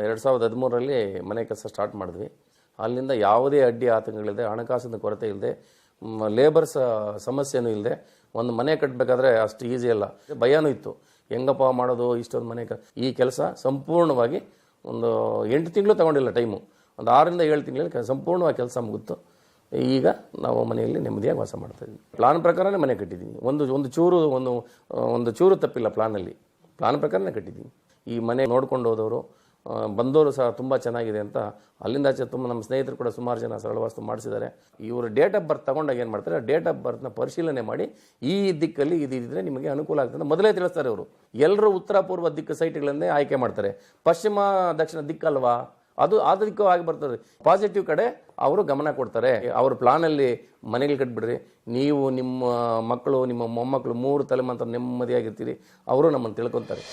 2013ರಲ್ಲಿ ಮನೆ ಕೆಲಸ ಸ್ಟಾರ್ಟ್ ಮಾಡಿದ್ವಿ. ಅಲ್ಲಿಂದ ಯಾವುದೇ ಅಡ್ಡಿ ಆತಂಕಗಳಿಲ್ಲದೆ, ಹಣಕಾಸಿನ ಕೊರತೆ ಇಲ್ಲದೆ, ಲೇಬರ್ಸ್ ಸಮಸ್ಯೆನೂ ಇಲ್ಲದೆ ಒಂದು ಮನೆ ಕಟ್ಟಬೇಕಾದ್ರೆ ಅಷ್ಟು ಈಸಿ ಅಲ್ಲ, ಭಯನೂ ಇತ್ತು. ಹೆಂಗಪ್ಪ ಮಾಡೋದು ಇಷ್ಟೊಂದು ಮನೆ ಈ ಕೆಲಸ ಸಂಪೂರ್ಣವಾಗಿ ಒಂದು 8 ತಿಂಗಳು ತಗೊಂಡಿಲ್ಲ ಟೈಮು, ಒಂದು 6ರಿಂದ 7 ತಿಂಗಳಲ್ಲಿ ಸಂಪೂರ್ಣವಾಗಿ ಕೆಲಸ ಮುಗಿತು. ಈಗ ನಾವು ಮನೆಯಲ್ಲಿ ನೆಮ್ಮದಿಯಾಗಿ ವಾಸ ಮಾಡ್ತಾ ಇದ್ದೀವಿ. ಪ್ಲಾನ್ ಪ್ರಕಾರನೇ ಮನೆ ಕಟ್ಟಿದ್ದೀವಿ. ಒಂದು ಚೂರು ತಪ್ಪಿಲ್ಲ. ಪ್ಲಾನ್ ಪ್ರಕಾರನೇ ಕಟ್ಟಿದ್ದೀವಿ. ಈ ಮನೆ ನೋಡ್ಕೊಂಡು ಹೋದವರು ಬಂದವರು ಸಹ ತುಂಬ ಚೆನ್ನಾಗಿದೆ ಅಂತ ಅಲ್ಲಿಂದ ಆಚೆ ತುಂಬ ನಮ್ಮ ಸ್ನೇಹಿತರು ಕೂಡ ಸುಮಾರು ಜನ ಸರಳವಾಸ್ತು ಮಾಡಿಸಿದ್ದಾರೆ. ಇವರು ಡೇಟ್ ಆಫ್ ಬರ್ತ್ ತಗೊಂಡಾಗ ಏನು ಮಾಡ್ತಾರೆ, ಡೇಟ್ ಆಫ್ ಬರ್ತ್ನ ಪರಿಶೀಲನೆ ಮಾಡಿ ಈ ದಿಕ್ಕಲ್ಲಿ ಇದಿದ್ರೆ ನಿಮಗೆ ಅನುಕೂಲ ಆಗ್ತದೆ ಮೊದಲೇ ತಿಳಿಸ್ತಾರೆ ಅವರು. ಎಲ್ಲರೂ ಉತ್ತರ ಪೂರ್ವ ದಿಕ್ಕು ಸೈಟ್ಗಳನ್ನೇ ಆಯ್ಕೆ ಮಾಡ್ತಾರೆ. ಪಶ್ಚಿಮ ದಕ್ಷಿಣ ದಿಕ್ಕಲ್ವಾ, ಅದು ದಿಕ್ಕು ಆಗಿ ಬರ್ತದೆ. ಪಾಸಿಟಿವ್ ಕಡೆ ಅವರು ಗಮನ ಕೊಡ್ತಾರೆ. ಅವ್ರ ಪ್ಲಾನಲ್ಲಿ ಮನೆಗಳು ಕಟ್ಬಿಡ್ರಿ, ನೀವು ನಿಮ್ಮ ಮಕ್ಕಳು ನಿಮ್ಮ ಮೊಮ್ಮಕ್ಕಳು 3 ತಲೆಮಾಂತರ ನೆಮ್ಮದಿಯಾಗಿರ್ತೀರಿ. ಅವರು ನಮ್ಮನ್ನು ತಿಳ್ಕೊತಾರೆ.